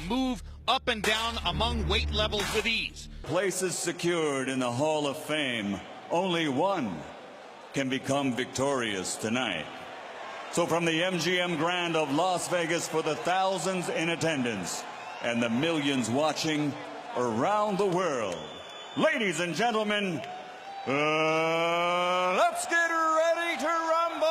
move up and down among weight levels with ease. Places secured in the Hall of Fame. Only one can become victorious tonight. So from the MGM Grand of Las Vegas, for the thousands in attendance and the millions watching around the world, ladies and gentlemen, let's get ready to rumble!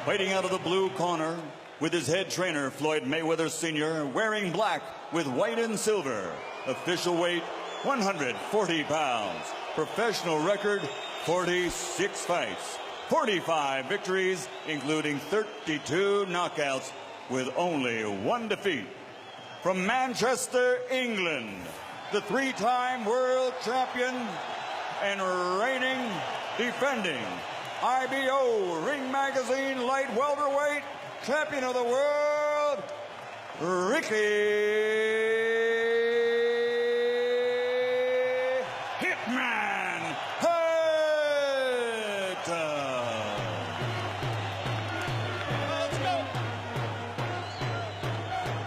Fighting out of the blue corner, with his head trainer, Floyd Mayweather Sr., wearing black with white and silver. Official weight, 140 pounds. Professional record, 46 fights. 45 victories, including 32 knockouts, with only one defeat. From Manchester, England, the three-time world champion and reigning, defending IBO Ring Magazine light welterweight champion of the world, Ricky Hitman Hatton. Let's go.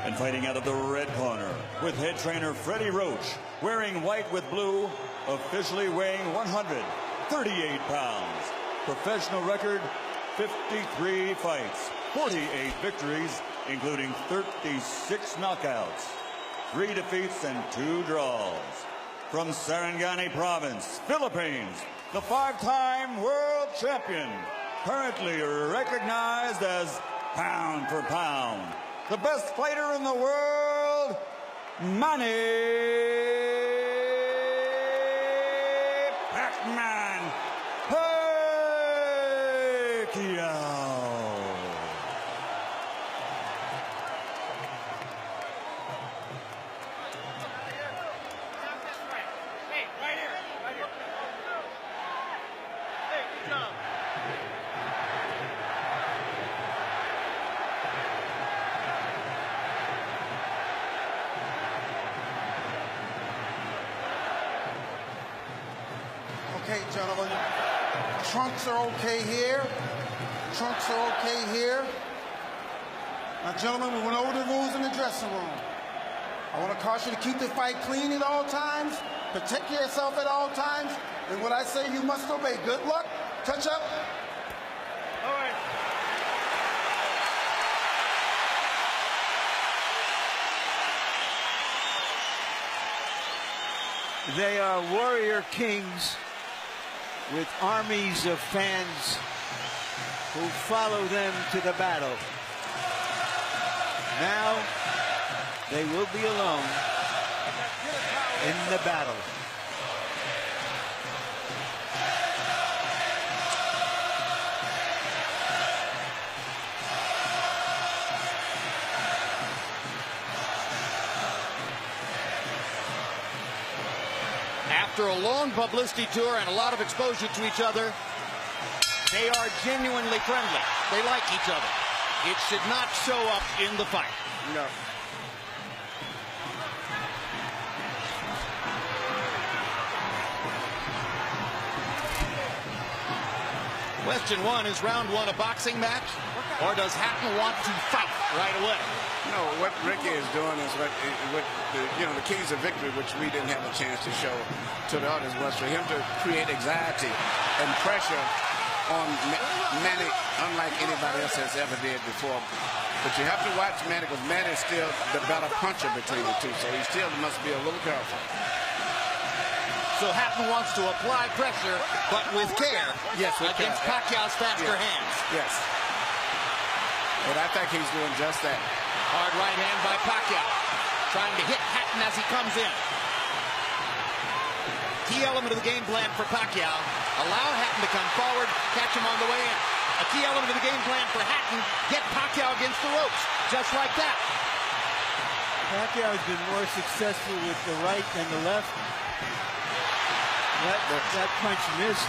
And fighting out of the red corner, with head trainer Freddie Roach, wearing white with blue, officially weighing 138 pounds. Professional record, 53 fights. 48 victories, including 36 knockouts, 3 defeats and 2 draws. From Sarangani Province, Philippines, the 5-time world champion, currently recognized as pound for pound, the best fighter in the world, Manny Pacquiao. Okay, gentlemen, trunks are okay here. Trunks are okay here. Now, gentlemen, we went over the rules in the dressing room. I want to caution you to keep the fight clean at all times, protect yourself at all times, and what I say you must obey. Good luck. Touch up. All right. They are warrior kings with armies of fans who follow them to the battle. Now they will be alone in the battle. After a long publicity tour and a lot of exposure to each other, they are genuinely friendly. They like each other. It should not show up in the fight. No. Question one, is round one a boxing match, or does Hatton want to fight right away? No, what Ricky is doing is what the keys of victory, which we didn't have a chance to show to the audience, was for him to create anxiety and pressure on Manny, unlike anybody else has ever did before. But you have to watch Manny, because Manny is still the better puncher between the two, so he still must be a little careful. So Hatton wants to apply pressure, but with care, yes, against Pacquiao's faster hands. Yes. But I think he's doing just that. Hard right hand by Pacquiao, trying to hit Hatton as he comes in. Key element of the game plan for Pacquiao, allow Hatton to come forward, catch him on the way in. A key element of the game plan for Hatton, get Pacquiao against the ropes, just like that. Pacquiao has been more successful with the right than the left. That punch missed.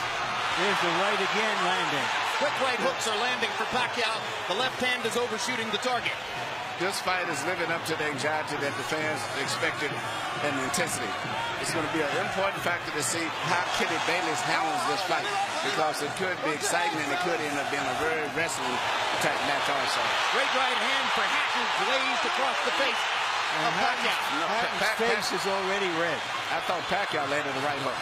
There's the right again landing. Quick right hooks are landing for Pacquiao. The left hand is overshooting the target. this fight is living up to the anxiety that the fans expected and the intensity. It's going to be an important factor to see how Kenny Bayless handles this fight, because it could be exciting and it could end up being a very wrestling type match also. Great right hand for Hatton, glazed across the face of Pacquiao. Hatton's face is already red. I thought Pacquiao landed the right hook.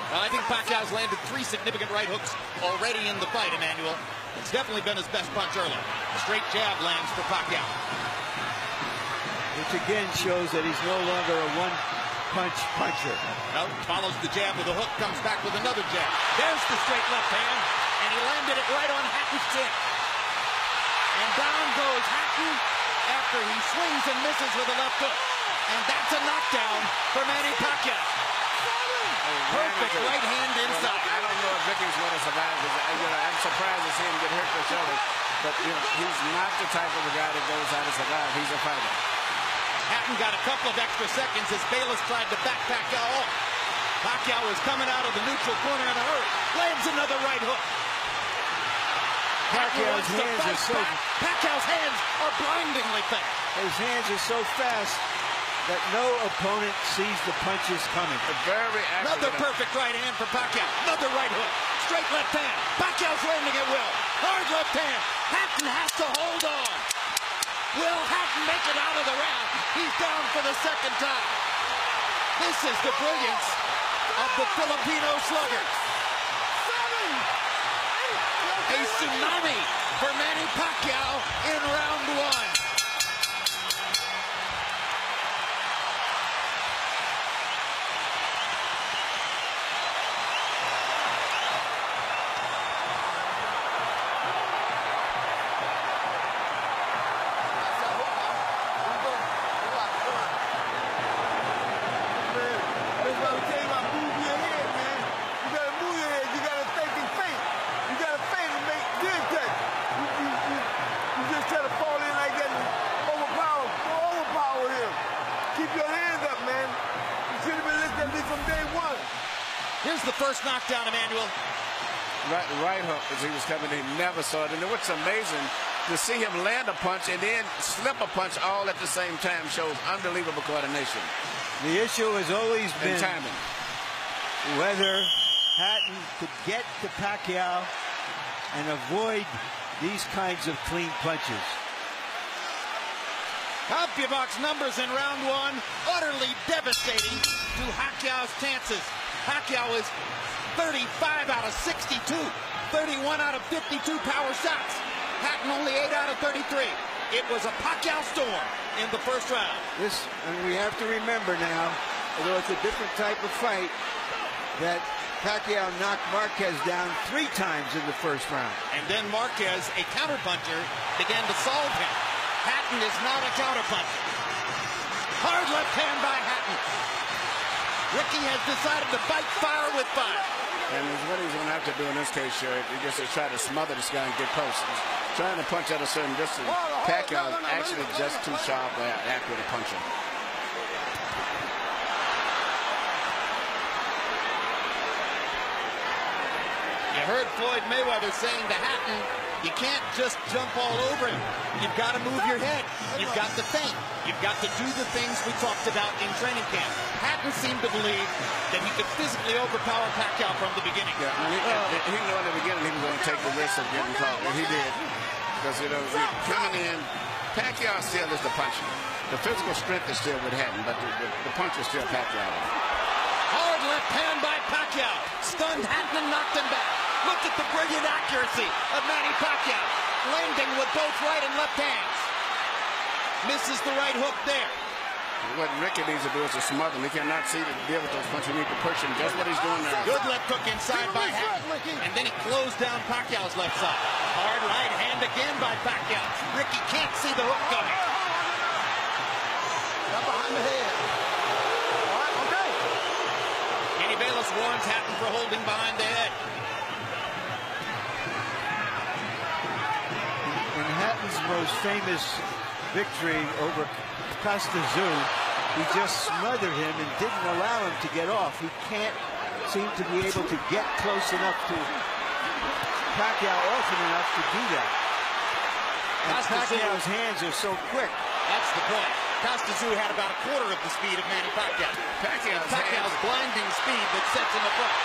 Well, I think Pacquiao's landed 3 significant right hooks already in the fight, Emmanuel. It's definitely been his best punch early. Straight jab lands for Pacquiao. Which again shows that he's no longer a one-punch puncher. No, follows the jab with a hook, comes back with another jab. There's the straight left hand, and he landed it right on Hatton's chin. And down goes Hatton after he swings and misses with a left hook. And that's a knockdown for Manny Pacquiao. Perfect right hand inside. I don't know if Ricky's going to survive. I'm surprised to see him get hurt for shoulder. But he's not the type of a guy that goes out to survive. He's a fighter. Hatton got a couple of extra seconds as Bayless tried to back Pacquiao off. Pacquiao was coming out of the neutral corner in a hurry. Lands another right hook. Pacquiao's hands are so... Pacquiao's hands are blindingly fast. His hands are so fast that no opponent sees the punches coming. Very accurate. Another perfect right hand for Pacquiao. Another right hook. Straight left hand. Pacquiao's landing at will. Hard left hand. Hatton has to hold on. Will Hatton make it out of the round? He's down for the second time. This is the brilliance of the Filipino slugger. A tsunami for Manny Pacquiao in round 1. Here's the first knockdown, Emmanuel. Right hook as he was coming in, never saw it. And what's amazing, to see him land a punch and then slip a punch all at the same time shows unbelievable coordination. The issue has always been timing. Whether Hatton could get to Pacquiao and avoid these kinds of clean punches. CompuBox numbers in round 1, utterly devastating to Pacquiao's chances. Pacquiao is 35 out of 62, 31 out of 52 power shots. Hatton only 8 out of 33. It was a Pacquiao storm in the first round. And we have to remember now, although it's a different type of fight, that Pacquiao knocked Marquez down 3 times in the first round. And then Marquez, a counterpuncher, began to solve him. Hatton is not a counterpuncher. Hard left hand by Hatton. Ricky has decided to fight fire with fire. And what he's going to have to do in this case, sure, is just to try to smother this guy and get close. He's trying to punch at a certain distance. Pacquiao is actually just too sharp or accurate a puncher. You heard Floyd Mayweather saying to Hatton, you can't just jump all over him. You've got to move your head. You've got to think. You've got to do the things we talked about in training camp. Hatton seemed to believe that he could physically overpower Pacquiao from the beginning. Yeah, he knew in the beginning he was going to take the risk of getting caught, and he did. Because, coming in, Pacquiao still is the puncher. The physical strength is still with Hatton, but the punch is still Pacquiao. Hard left hand by Pacquiao. Stunned Hatton and knocked him back. Look at the brilliant accuracy of Manny Pacquiao. Landing with both right and left hands. Misses the right hook there. What Ricky needs to do is to smother him. He cannot see to deal with those punches. He needs to push him. That's what he's doing now. Good left hook inside by Hatton. And then he closed down Pacquiao's left side. Hard right hand again by Pacquiao. Ricky can't see the hook coming. Not behind the head. All right, okay. Kenny Bayless warns Hatton for holding behind the head. In Hatton's most famous victory over Costa Zoo, he just smothered him and didn't allow him to get off. He can't seem to be able to get close enough to Pacquiao often enough to do that. Pacquiao's hands are so quick. That's the point. Costa had about a quarter of the speed of Manny Pacquiao. Pacquiao's blinding speed that sets him apart.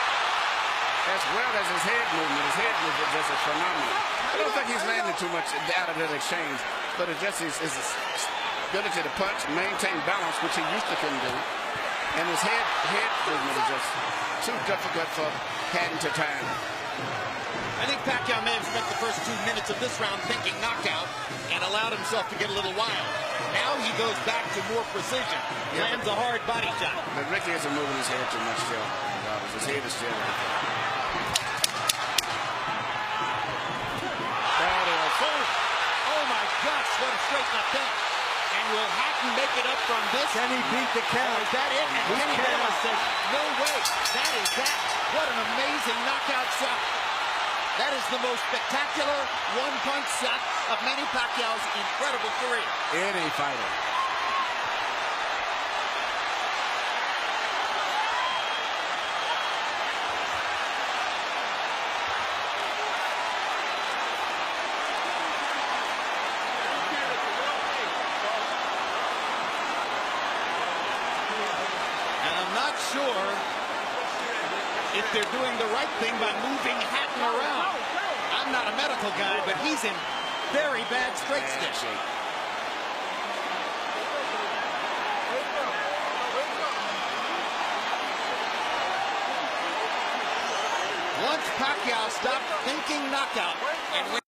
As well as his head movement. His head movement is just phenomenal. I don't think he's landed too much out of that exchange, but it's just his ability to punch, maintain balance, which he used to couldn't do. And his head movement is just too difficult for Hatton to time. I think Pacquiao may have spent the first 2 minutes of this round thinking knockout and allowed himself to get a little wild. Now he goes back to more precision. Lands a hard body shot. But Ricky isn't moving his head too much still. His head is still right there. Oh my gosh, what a straight left hand. And will Hatton make it up from this? Can he beat the count? Is that it? And Kenny Bella says, no way. That is that. What an amazing knockout shot. That is the most spectacular one-punch shot of Manny Pacquiao's incredible career. Any fighter. And I'm not sure if they're doing the right thing by moving Hatton around. I'm not a medical guy, but he's in very bad straight stick. Once Pacquiao stopped thinking knockout and went